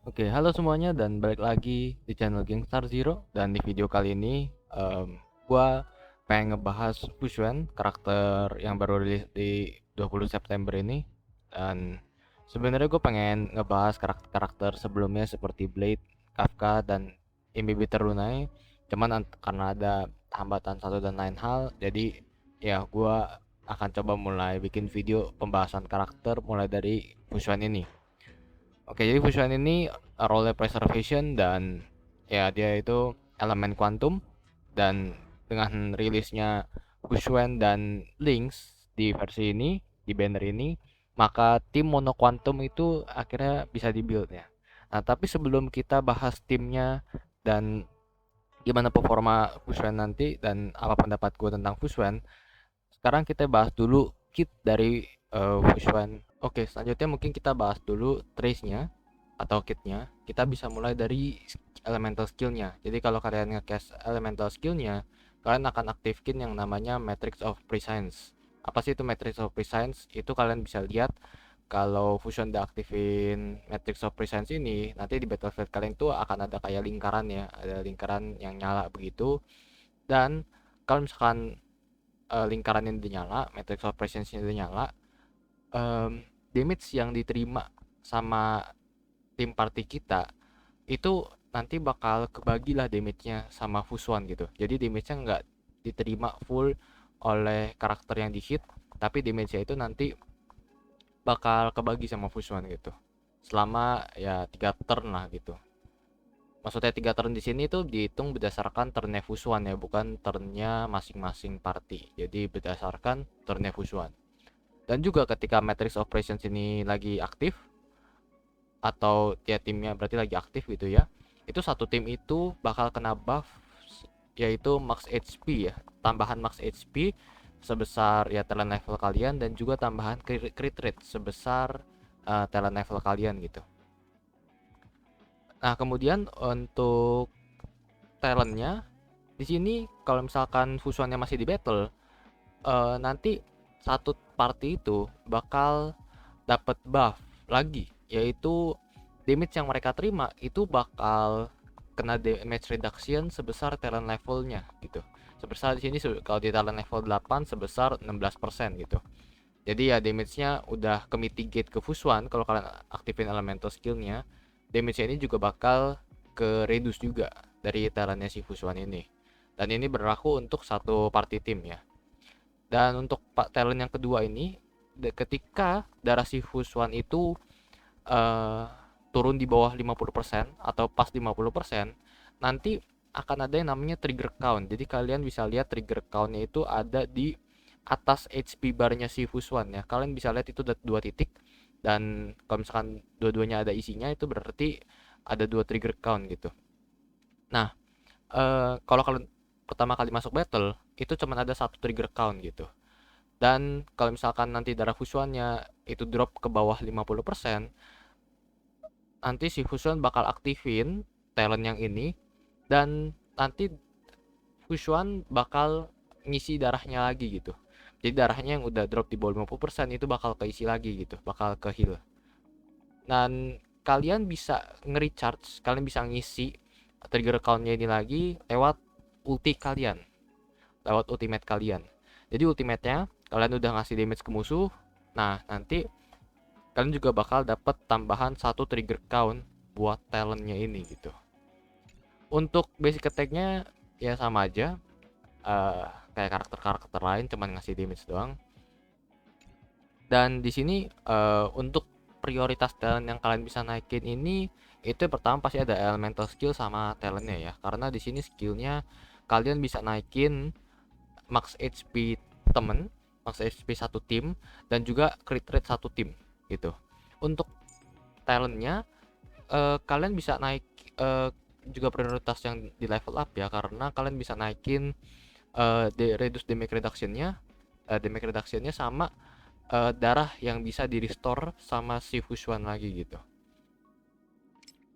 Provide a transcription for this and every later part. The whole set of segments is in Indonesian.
Oke, halo semuanya dan balik lagi di channel Gangstar Zero. Dan di video kali ini gua pengen ngebahas Fushuen, karakter yang baru rilis di 20 September ini. Dan sebenarnya gue pengen ngebahas karakter-karakter sebelumnya seperti Blade, Kafka, dan Imbibi Terunai. Cuman karena ada hambatan satu dan lain hal, jadi ya gua akan coba mulai bikin video pembahasan karakter mulai dari Fushuen ini. Oke, jadi Fusion ini role preservation dan ya dia itu elemen kuantum, dan dengan rilisnya Fusion dan Lynx di versi ini, di banner ini, maka tim mono kuantum itu akhirnya bisa dibuild ya. Nah, tapi sebelum kita bahas timnya dan gimana performa Fusion nanti dan apa pendapat gue tentang Fusion, sekarang kita bahas dulu kit dari Fusion. Oke, selanjutnya mungkin kita bahas dulu trace-nya atau kitnya. Kita bisa mulai dari elemental skillnya. Jadi kalau kalian nge-cast elemental skillnya, kalian akan aktifkan yang namanya Matrix of Prescience. Apa sih itu Matrix of Prescience? Itu kalian bisa lihat kalau Fusion udah aktifin Matrix of Prescience ini, nanti di battlefield kalian tuh akan ada kayak lingkaran ya, ada lingkaran yang nyala begitu. Dan kalau misalkan lingkaran ini dinyala, Matrix of Prescience ini dinyala, damage yang diterima sama tim party kita itu nanti bakal kebagilah damage-nya sama Fusuan gitu. Jadi damage-nya nggak diterima full oleh karakter yang di hit, tapi damage-nya itu nanti bakal kebagi sama Fusuan gitu. Selama ya 3 turn lah gitu. Maksudnya 3 turn di sini tuh dihitung berdasarkan turnnya Fusuan ya, bukan turnnya masing-masing party. Jadi berdasarkan turnnya Fusuan. Dan juga ketika Matrix Operations ini lagi aktif, atau ya timnya berarti lagi aktif gitu ya, itu satu tim itu bakal kena buff yaitu max HP ya, tambahan max HP sebesar ya talent level kalian, dan juga tambahan crit rate sebesar talent level kalian gitu. Nah, kemudian untuk talentnya di sini kalau misalkan fusionnya masih di battle, nanti satu party itu bakal dapat buff lagi, yaitu damage yang mereka terima itu bakal kena damage reduction sebesar talent levelnya gitu. Sebesar di sini kalau di talent level 8 sebesar 16% gitu. Jadi ya damage-nya udah ke mitigate ke Fusuan, kalau kalian aktifin elemental skillnya, damage-nya ini juga bakal ke reduce juga dari talentnya si Fusuan ini. Dan ini berlaku untuk satu party team ya. Dan untuk talent yang kedua ini, ketika darah si Fusuan itu uh, turun di bawah 50% atau pas 50%, nanti akan ada yang namanya trigger count. Jadi kalian bisa lihat trigger countnya itu ada di atas HP barnya si Fuswan ya. Kalian bisa lihat itu ada 2 titik, dan kalau misalkan dua-duanya ada isinya itu berarti ada 2 trigger count gitu. Nah, kalau kalian pertama kali masuk battle itu cuma ada satu trigger count gitu. Dan kalau misalkan nanti darah Fuswannya itu drop ke bawah 50%, nanti si Fusion bakal aktifin talent yang ini, dan nanti Fusion bakal ngisi darahnya lagi gitu. Jadi darahnya yang udah drop di bawah 50% itu bakal keisi lagi gitu, bakal ke heal. Dan kalian bisa nge-recharge, kalian bisa ngisi trigger countnya ini lagi lewat ulti kalian, lewat ultimate kalian. Jadi ultimate-nya kalian udah ngasih damage ke musuh, nah nanti kalian juga bakal dapat tambahan satu trigger count buat talentnya ini gitu. Untuk basic attack-nya ya sama aja, kayak karakter-karakter lain, cuman ngasih damage doang. Dan di sini untuk prioritas talent yang kalian bisa naikin ini, itu yang pertama pasti ada elemental skill sama talentnya ya. Karena di sini skillnya kalian bisa naikin max HP temen, max HP satu tim, dan juga crit rate satu tim gitu. Untuk talentnya kalian bisa naik juga prioritas yang di level up ya, karena kalian bisa naikin reduce damage reductionnya, sama darah yang bisa di restore sama si Fusuan lagi gitu.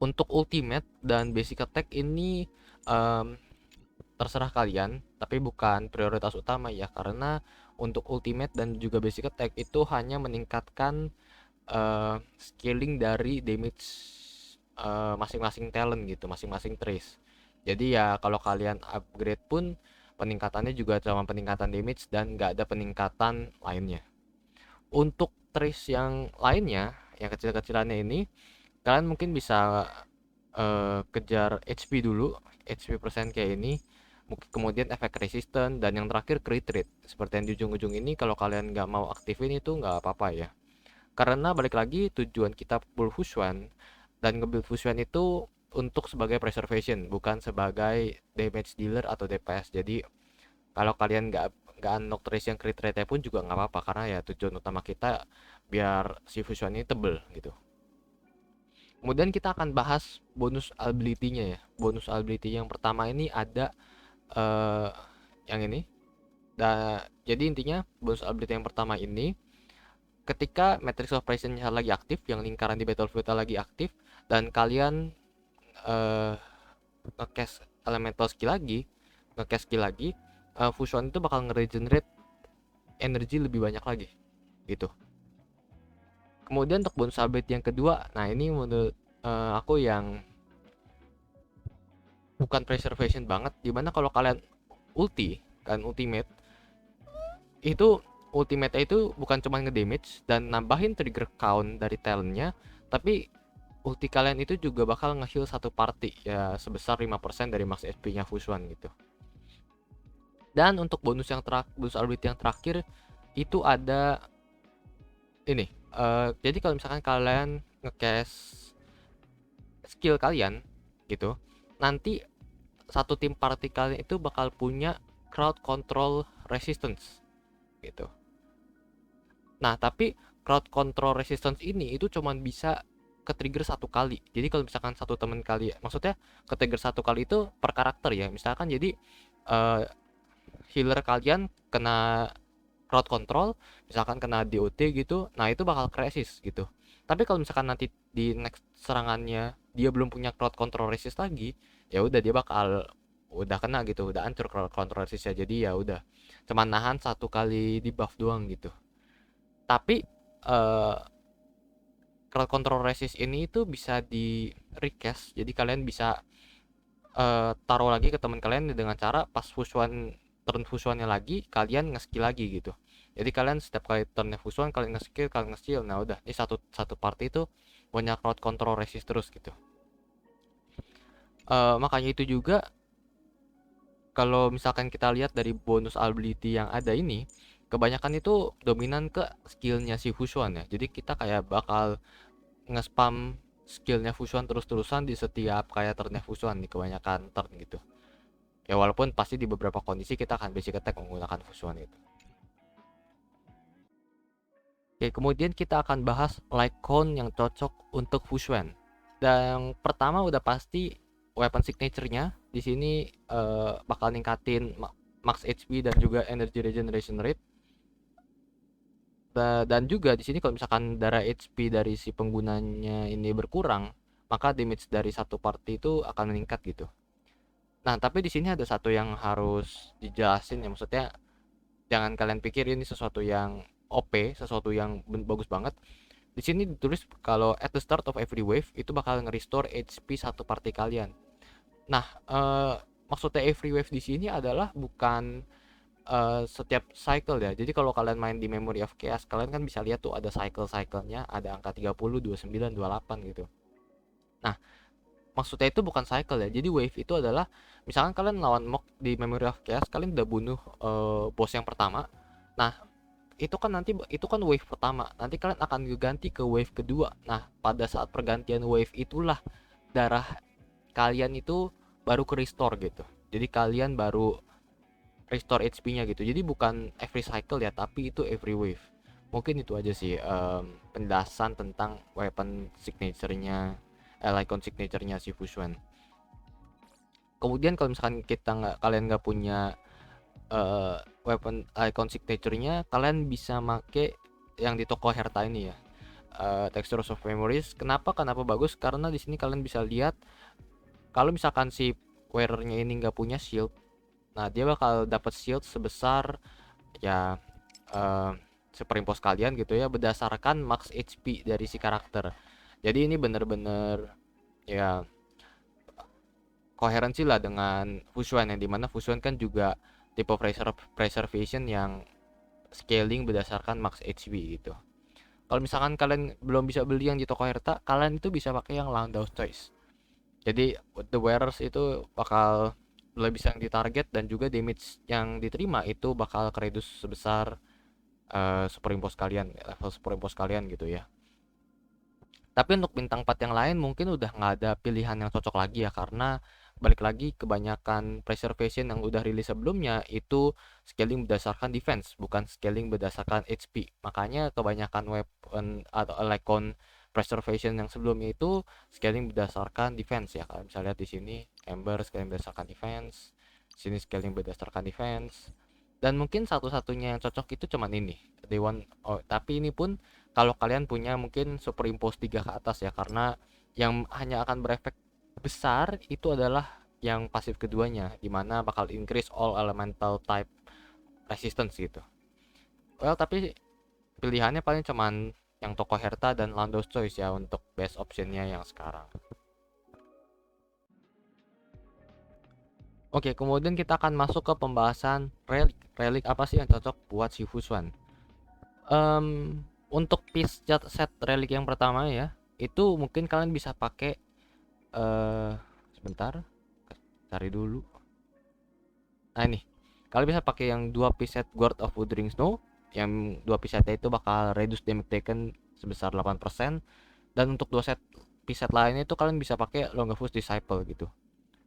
Untuk ultimate dan basic attack ini terserah kalian, tapi bukan prioritas utama ya, karena untuk ultimate dan juga basic attack itu hanya meningkatkan scaling dari damage masing-masing talent gitu, masing-masing trace. Jadi ya kalau kalian upgrade pun peningkatannya juga cuma peningkatan damage dan nggak ada peningkatan lainnya. Untuk trace yang lainnya, yang kecil-kecilannya ini, kalian mungkin bisa kejar HP dulu, HP persen kayak ini, kemudian efek resisten, dan yang terakhir crit rate. Seperti yang di ujung-ujung ini, kalau kalian nggak mau aktifin itu nggak apa-apa ya. Karena balik lagi tujuan kita pull Fushuan dan nge-build Fushuan itu untuk sebagai preservation, bukan sebagai damage dealer atau DPS. Jadi kalau kalian nggak unlock trace yang crit rate pun juga nggak apa-apa, karena ya tujuan utama kita biar si Fushuan ini tebel gitu. Kemudian kita akan bahas bonus ability-nya ya. Bonus ability yang pertama ini ada eh yang ini. Jadi intinya bonus ability yang pertama ini ketika Matrix of Presence-nya lagi aktif, yang lingkaran di Battlefield lagi aktif, dan kalian eh nge-cast elemental skill lagi, Fusion itu bakal nge-regenerate energi lebih banyak lagi gitu. Kemudian untuk bonus ability yang kedua, nah ini menurut aku yang bukan preservation banget, dimana kalau kalian ultimate itu, ultimate itu bukan cuma nge-damage dan nambahin trigger count dari talentnya, tapi ulti kalian itu juga bakal nge-heal satu party ya sebesar 5% dari max HP-nya Fusuan gitu. Dan untuk bonus ability yang terakhir itu ada ini. Jadi kalau misalkan kalian nge-cast skill kalian gitu, nanti satu tim party kalian itu bakal punya crowd control resistance gitu. Nah, tapi crowd control resistance ini itu cuman bisa ke trigger satu kali. Jadi kalau misalkan satu temen kali, maksudnya ke trigger satu kali itu per karakter ya. Misalkan jadi healer kalian kena crowd control, misalkan kena DOT gitu, nah itu bakal resist gitu. Tapi kalau misalkan nanti di next serangannya dia belum punya crowd control resist lagi, ya udah dia bakal udah kena gitu, udah hancur crowd control resistnya. Jadi ya udah cuman nahan satu kali di buff doang gitu. Tapi crowd control resist ini itu bisa di recast, jadi kalian bisa taruh lagi ke teman kalian dengan cara pas turn fusuannya lagi kalian nge-skill lagi gitu. Jadi kalian setiap kali turn fusuan kalian nge-skill, nah udah ini satu party itu punya crowd control resist terus gitu. Makanya itu juga kalau misalkan kita lihat dari bonus ability yang ada ini, kebanyakan itu dominan ke skillnya si Fusuan ya. Jadi kita kayak bakal nge-spam skillnya Fusuan terus-terusan di setiap kayak turnnya Fusuan di kebanyakan turn gitu. Ya walaupun pasti di beberapa kondisi kita akan basic attack menggunakan Fusuan itu. Oke, kemudian kita akan bahas Lycon yang cocok untuk Fusuan. Dan yang pertama udah pasti weapon signature-nya. Di sini bakal ningkatin max HP dan juga energy regeneration rate. Dan juga di sini kalau misalkan darah HP dari si penggunanya ini berkurang, maka damage dari satu party itu akan meningkat gitu. Nah, tapi di sini ada satu yang harus dijelasin ya, maksudnya jangan kalian pikir ini sesuatu yang OP, sesuatu yang bagus banget. Di sini ditulis kalau at the start of every wave itu bakal nge-restore HP satu party kalian. Nah, maksudnya every wave di sini adalah bukan setiap cycle ya. Jadi kalau kalian main di Memory of Chaos, kalian kan bisa lihat tuh ada cycle-cyclenya, ada angka 30, 29, 28 gitu. Nah, maksudnya itu bukan cycle ya. Jadi wave itu adalah misalkan kalian lawan mock di Memory of Chaos, kalian udah bunuh boss yang pertama. Nah, itu kan nanti itu kan wave pertama. Nanti kalian akan diganti ke wave kedua. Nah, pada saat pergantian wave itulah darah kalian itu baru ke restore gitu. Jadi kalian baru restore HP-nya gitu. Jadi bukan every cycle ya, tapi itu every wave. Mungkin itu aja sih penjelasan tentang weapon signature-nya, icon signature-nya si Fusuan. Kemudian kalau misalkan kalian nggak punya weapon icon signature-nya, kalian bisa make yang di toko Herta ini ya. Textures of Memories. Kenapa bagus? Karena di sini kalian bisa lihat kalau misalkan si wearernya ini nggak punya shield, nah dia bakal dapat shield sebesar ya superimpose kalian gitu ya, berdasarkan max HP dari si karakter. Jadi ini bener-bener ya koherensi lah dengan Fushuan, yang dimana Fushuan kan juga tipe preservation yang scaling berdasarkan max HP gitu. Kalau misalkan kalian belum bisa beli yang di toko Herta, kalian itu bisa pakai yang Landau's Choice. Jadi the wearers itu bakal lebih bisa ditarget, dan juga damage yang diterima itu bakal keredus sebesar superimpose kalian, level superimpose kalian gitu ya. Tapi untuk bintang 4 yang lain mungkin udah nggak ada pilihan yang cocok lagi ya, karena balik lagi kebanyakan preservation yang udah rilis sebelumnya itu scaling berdasarkan defense, bukan scaling berdasarkan HP. Makanya kebanyakan weapon atau icon preservation yang sebelumnya itu scaling berdasarkan defense ya. Kalau misalnya lihat di sini Ember scaling berdasarkan defense, sini scaling berdasarkan defense. Dan mungkin satu-satunya yang cocok itu cuman ini, Dewan. Oh, tapi ini pun kalau kalian punya mungkin superimpose 3 ke atas ya, karena yang hanya akan berefek besar itu adalah yang pasif keduanya, dimana bakal increase all elemental type resistance gitu. Well, tapi pilihannya paling cuman yang toko Herta dan Lando's Choice ya untuk best optionnya yang sekarang. Oke, kemudian kita akan masuk ke pembahasan relik. Relik apa sih yang cocok buat si Fushuan? Untuk piece set relik yang pertama ya, itu mungkin kalian bisa pakai sebentar, cari dulu. Nah ini, kalian bisa pakai yang 2 piece set Guard of Wuthering Snow, yang 2 piece setnya itu bakal reduce damage taken sebesar 8%, dan untuk 2 set piece set lainnya itu kalian bisa pakai Longevus Disciple gitu.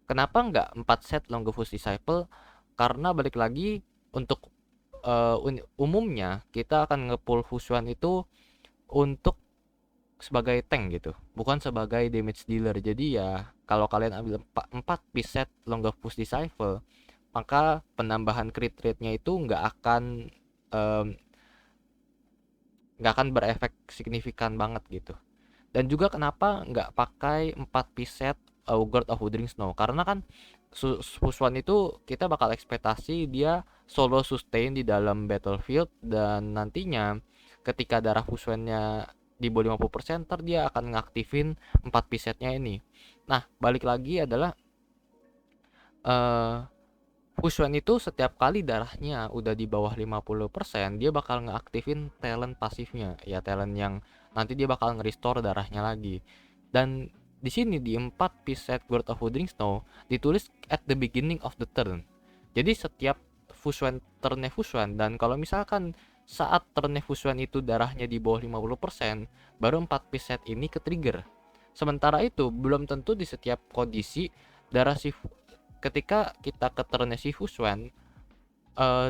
Kenapa nggak 4 set Longevus Disciple? Karena balik lagi untuk umumnya kita akan nge-pull Fushuan itu untuk sebagai tank gitu, bukan sebagai damage dealer. Jadi ya kalau kalian ambil 4 piece set Longevus Disciple, maka penambahan crit rate-nya itu em, nggak akan berefek signifikan banget gitu. Dan juga kenapa nggak pakai 4 piece set Guard of Wuthering Snow, karena kan Fushuan itu kita bakal ekspektasi dia solo sustain di dalam battlefield, dan nantinya ketika darah Fushuannya di bawah 50%, ntar dia akan ngaktifin 4 piece setnya ini. Nah balik lagi adalah eh Fushuan itu setiap kali darahnya udah di bawah 50%, dia bakal ngeaktifin talent pasifnya. Ya talent yang nanti dia bakal nge-restore darahnya lagi. Dan di sini di 4 piece set Guard of Wuthering Snow ditulis at the beginning of the turn. Jadi setiap Fushuan turnnya Fushuan, dan kalau misalkan saat turnnya Fushuan itu darahnya di bawah 50%, baru 4 piece set ini ke trigger. Sementara itu belum tentu di setiap kondisi darah si ketika kita ke turnnya si Fushuan,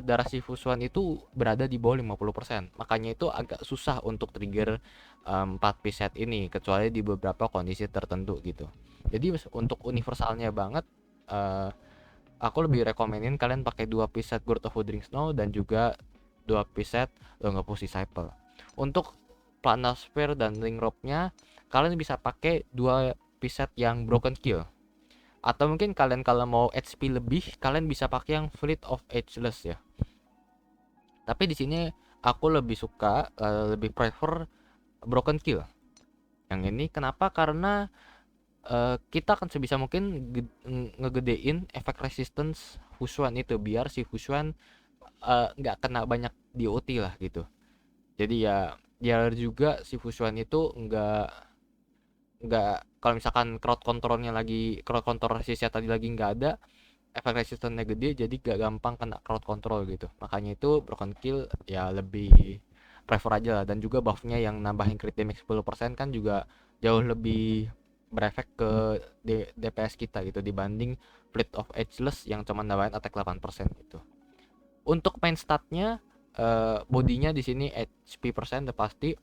darah si Fushuan itu berada di bawah 50%. Makanya itu agak susah untuk trigger 4 piece set ini, kecuali di beberapa kondisi tertentu gitu. Jadi untuk universalnya banget, aku lebih rekomenin kalian pakai 2 piece set Guard of Wuthering Snow dan juga 2 piece set Longevus Disciple. Untuk Planar Sphere dan Ring Rope-nya kalian bisa pakai 2 piece set yang Broken Kill. Atau mungkin kalian kalau mau HP lebih, kalian bisa pakai yang Fleet of Ageless ya. Tapi di sini aku lebih suka, lebih prefer Broken Kill. Yang ini kenapa? Karena kita akan sebisa mungkin ngegedein efek resistance Fushuan itu, biar si Fushuan nggak kena banyak DOT lah gitu. Jadi ya biar juga si Fushuan itu nggak kalau misalkan crowd control resistnya tadi lagi nggak ada, efek resistannya gede, jadi gak gampang kena crowd control gitu. Makanya itu Broken Kill ya lebih prefer aja lah. Dan juga buffnya yang nambahin crit damage 10% kan juga jauh lebih berefek ke DPS kita gitu, dibanding Fleet of Ageless yang cuma nambahin attack 8% gitu. Untuk main statnya, bodinya di sini HP persen udah pasti.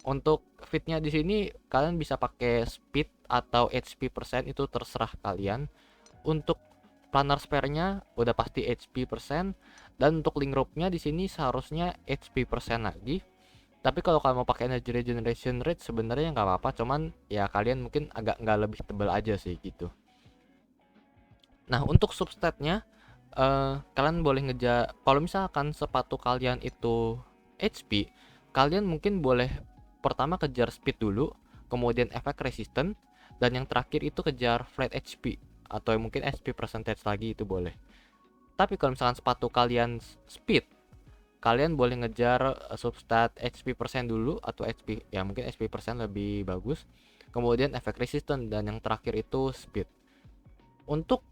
Untuk fitnya di sini kalian bisa pakai speed atau HP persen, itu terserah kalian. Untuk planar spare-nya udah pasti HP persen, dan untuk link rope-nya di sini seharusnya HP persen lagi. Tapi kalau kalian mau pakai energy regeneration rate sebenarnya nggak apa-apa, cuman ya kalian mungkin agak nggak lebih tebal aja sih gitu. Nah untuk substatnya, kalian boleh ngejar, kalau misalkan sepatu kalian itu HP, kalian mungkin boleh pertama kejar speed dulu, kemudian efek resistant, Dan yang terakhir itu kejar flat HP atau mungkin HP percentage lagi itu boleh. Tapi kalau misalkan sepatu kalian speed, kalian boleh ngejar substat HP persen dulu, atau HP ya mungkin HP persen lebih bagus. Kemudian efek resistant, dan yang terakhir itu speed. Untuk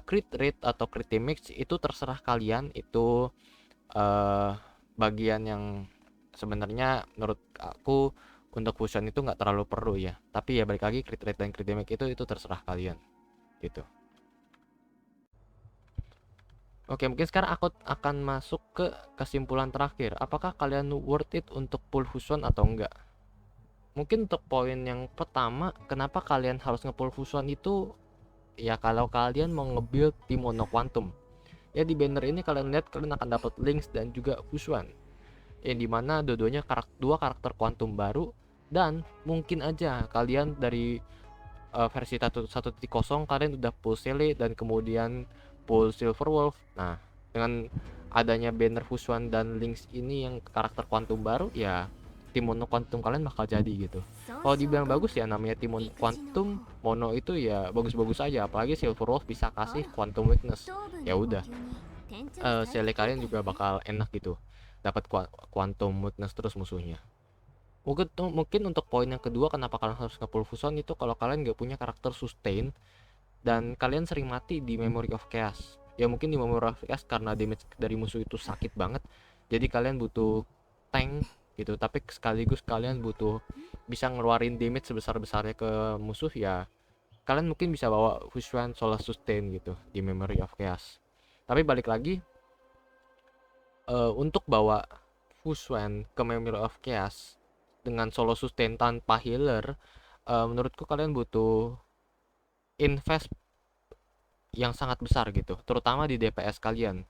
crit rate atau crit damage itu terserah kalian, itu bagian yang sebenarnya menurut aku untuk fusion itu nggak terlalu perlu ya. Tapi ya balik lagi, crit rate dan crit damage itu terserah kalian gitu. Oke, mungkin sekarang aku akan masuk ke kesimpulan terakhir. Apakah kalian worth it untuk pull fusion atau enggak? Mungkin untuk poin yang pertama, kenapa kalian harus nge-pull fusion itu ya kalau kalian mau nge-build tim Mono Quantum. Ya di banner ini kalian lihat kalian akan dapat links dan juga fusion. Yang dimana dua-duanya dua karakter Quantum baru, dan mungkin aja kalian dari versi 1.0 kalian udah pull Sele dan kemudian pull Silver Wolf. Nah, dengan adanya banner fusion dan links ini yang karakter Quantum baru, ya tim Mono Quantum kalian bakal jadi gitu. Kalau dibilang bagus ya, namanya tim Mono Quantum Mono itu ya bagus-bagus aja, apalagi Silver Wolf bisa kasih Quantum Weakness. Ya udah, Sele kalian juga bakal enak gitu, dapat Quantum Weakness terus musuhnya. Mungkin untuk poin yang kedua, kenapa kalian harus nge-pull fusion itu kalau kalian nggak punya karakter sustain dan kalian sering mati di Memory of Chaos. Ya mungkin di Memory of Chaos karena damage dari musuh itu sakit banget, jadi kalian butuh tank gitu, tapi sekaligus kalian butuh bisa ngeluarin damage sebesar-besarnya ke musuh. Ya kalian mungkin bisa bawa fusion solo sustain gitu di Memory of Chaos. Tapi balik lagi, untuk bawa fusion ke Memory of Chaos dengan solo sustain tanpa healer, menurutku kalian butuh invest yang sangat besar gitu, terutama di DPS kalian.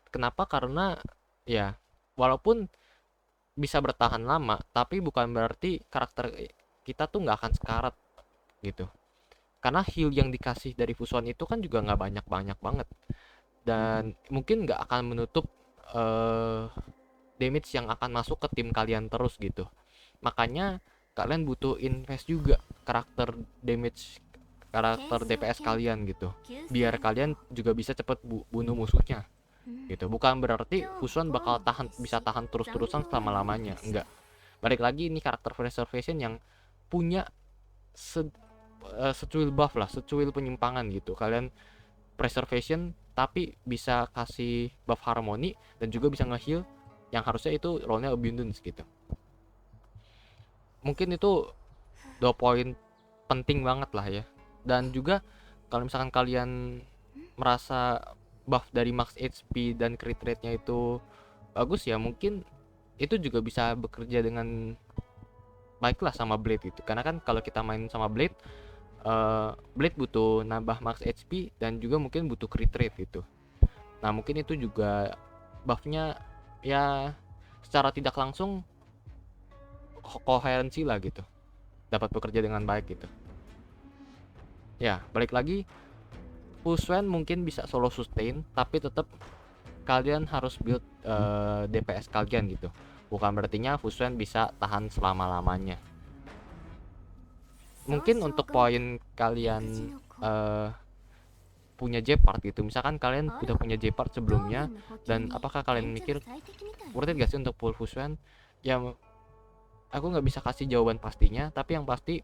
Kenapa? Karena ya walaupun bisa bertahan lama, tapi bukan berarti karakter kita tuh nggak akan sekarat gitu. Karena heal yang dikasih dari fusion itu kan juga nggak banyak-banyak banget, dan mungkin nggak akan menutup damage yang akan masuk ke tim kalian terus gitu. Makanya kalian butuh invest juga karakter damage, karakter DPS kalian gitu, biar kalian juga bisa cepet bunuh musuhnya gitu. Bukan berarti fusion bakal bisa tahan terus-terusan selama-lamanya, enggak. Balik lagi, ini karakter preservation yang punya secuil buff lah, secuil penyimpangan gitu. Kalian preservation tapi bisa kasih buff harmoni dan juga bisa nge-heal yang harusnya itu role-nya abundance gitu. Mungkin itu 2 poin penting banget lah ya. Dan juga kalau misalkan kalian merasa buff dari max HP dan crit rate-nya itu bagus, ya mungkin itu juga bisa bekerja dengan baik lah sama Blade gitu. Karena kan kalau kita main sama Blade, Blade butuh nambah max HP dan juga mungkin butuh crit rate gitu. Nah mungkin itu juga buffnya ya secara tidak langsung koherensi lah gitu, dapat bekerja dengan baik gitu. Ya balik lagi, fusion mungkin bisa solo sustain, tapi tetap kalian harus build DPS kalian gitu. Bukan berartinya fusion bisa tahan selama-lamanya. Mungkin untuk poin kalian punya Gepard gitu, misalkan kalian udah punya Gepard sebelumnya, dan apakah kalian mikir worth it gak sih untuk pull fusion? Ya aku nggak bisa kasih jawaban pastinya, tapi yang pasti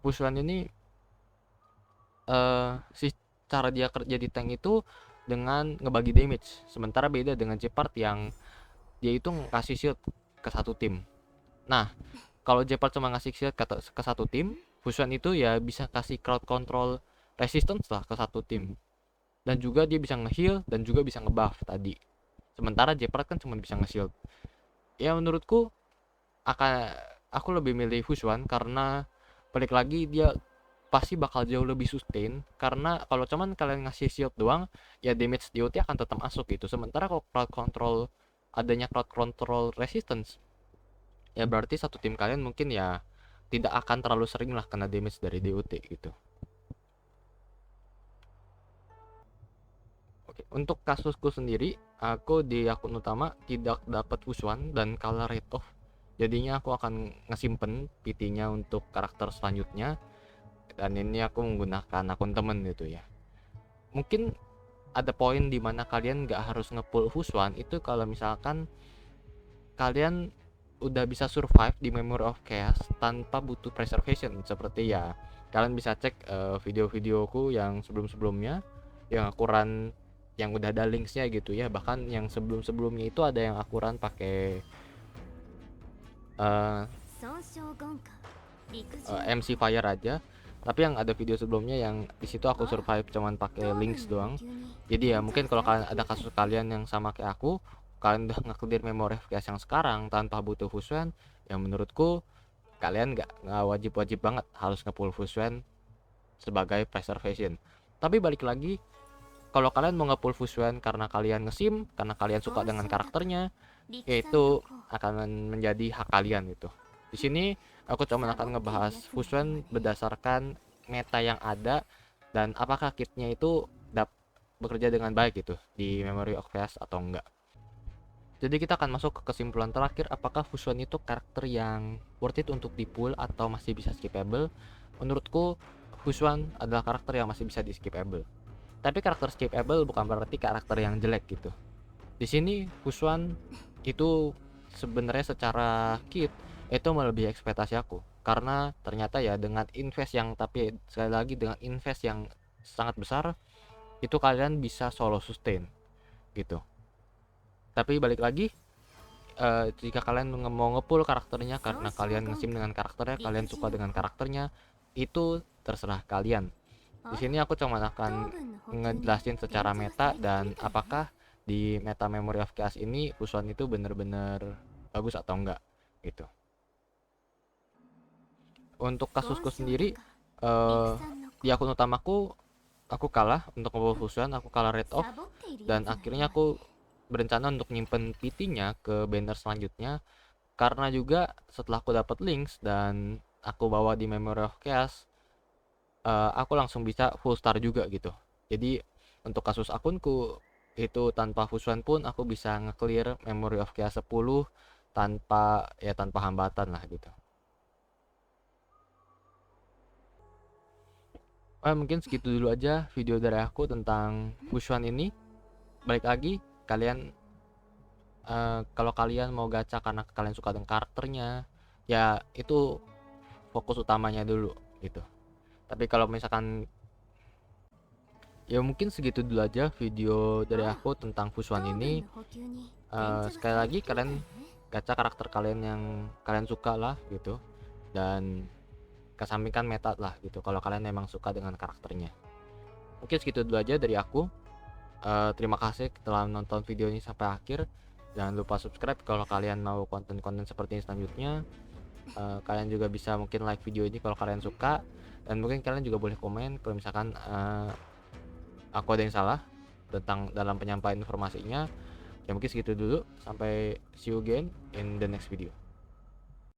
fusion ini cara dia kerja di tank itu dengan ngebagi damage, sementara beda dengan Gepard yang dia itu ngasih shield ke satu tim. Nah kalau Gepard cuma ngasih shield ke satu tim, fusion itu ya bisa kasih crowd control resistance lah ke satu tim, dan juga dia bisa nge-heal dan juga bisa nge-buff tadi. Sementara Gepard kan cuma bisa nge-shield. Ya menurutku aku lebih milih fusion, karena balik lagi dia pasti bakal jauh lebih sustain. Karena kalau cuman kalian ngasih shield doang, ya damage DOT akan tetap masuk gitu. Sementara kalau adanya crowd control resistance, ya berarti satu tim kalian mungkin ya tidak akan terlalu sering lah kena damage dari DOT gitu. Oke, untuk kasusku sendiri, aku di akun utama tidak dapat fusion dan kalah rate off. Jadinya aku akan ngesimpen PT-nya untuk karakter selanjutnya. dan ini aku menggunakan akun temen gitu ya. Mungkin ada poin dimana kalian nggak harus nge-pull Fuswan itu kalau misalkan kalian udah bisa survive di Memory of Chaos tanpa butuh preservation. Seperti ya kalian bisa cek video-videoku yang sebelum-sebelumnya yang aku run, yang udah ada linksnya gitu ya. Bahkan yang sebelum-sebelumnya itu ada yang aku run pakai MC Fire aja. Tapi yang ada video sebelumnya yang di situ aku survive cuman pakai links doang. Jadi ya mungkin kalau kalian ada kasus kalian yang sama kayak aku, kalian udah nge-clear Memory of Chaos yang sekarang tanpa butuh Fuswen, yang menurutku kalian nggak wajib-wajib banget harus nge-pull Fuswen sebagai preservation. Tapi balik lagi, kalau kalian mau nge-pull Fuswen karena kalian ngesim, karena kalian suka dengan karakternya, yaitu akan menjadi hak kalian gitu. Di sini aku cuma akan ngebahas Fuswen berdasarkan meta yang ada dan apakah kitnya itu bekerja dengan baik gitu di Memory of Chaos atau enggak. Jadi kita akan masuk ke kesimpulan terakhir, apakah Fuswen itu karakter yang worth it untuk di pull atau masih bisa skippable. Menurutku Fuswen adalah karakter yang masih bisa di skippable. Tapi karakter skippable bukan berarti karakter yang jelek gitu. Di sini Fuswen itu sebenarnya secara kit itu melebihi ekspektasi aku, karena ternyata ya dengan invest yang, tapi sekali lagi dengan invest yang sangat besar, itu kalian bisa solo sustain gitu. Tapi balik lagi, jika kalian mau nge-pull karakternya karena kalian ngesim dengan karakternya, kalian suka dengan karakternya, itu terserah kalian. Di sini aku cuma akan ngejelasin secara meta dan apakah di meta Memory of Chaos ini Fuswen itu bener-bener bagus atau enggak gitu. Untuk kasusku sendiri, di akun utamaku aku kalah untuk nge-pull Fuswen, aku kalah rate off, dan akhirnya aku berencana untuk nyimpen PT-nya ke banner selanjutnya, karena juga setelah aku dapat links dan aku bawa di Memory of Chaos, aku langsung bisa full star juga gitu. Jadi untuk kasus akunku itu tanpa Fuswen pun aku bisa nge-clear Memory of Chaos 10 tanpa hambatan lah gitu. Mungkin segitu dulu aja video dari aku tentang Fuswen ini. Balik lagi, kalian kalau kalian mau gacha karena kalian suka dengan karakternya, ya itu fokus utamanya dulu gitu. Tapi kalau misalkan, ya mungkin segitu dulu aja video dari aku tentang Fuswen ini. Sekali lagi, kalian gacha karakter kalian yang kalian suka lah gitu, dan kesampingkan meta lah gitu kalau kalian memang suka dengan karakternya. Mungkin segitu dulu aja dari aku. Terima kasih telah menonton video ini sampai akhir. Jangan lupa subscribe kalau kalian mau konten-konten seperti ini selanjutnya. Kalian juga bisa mungkin like video ini kalau kalian suka, dan mungkin kalian juga boleh komen kalau misalkan aku ada yang salah tentang dalam penyampaian informasinya. Ya mungkin segitu dulu, sampai see you again in the next video.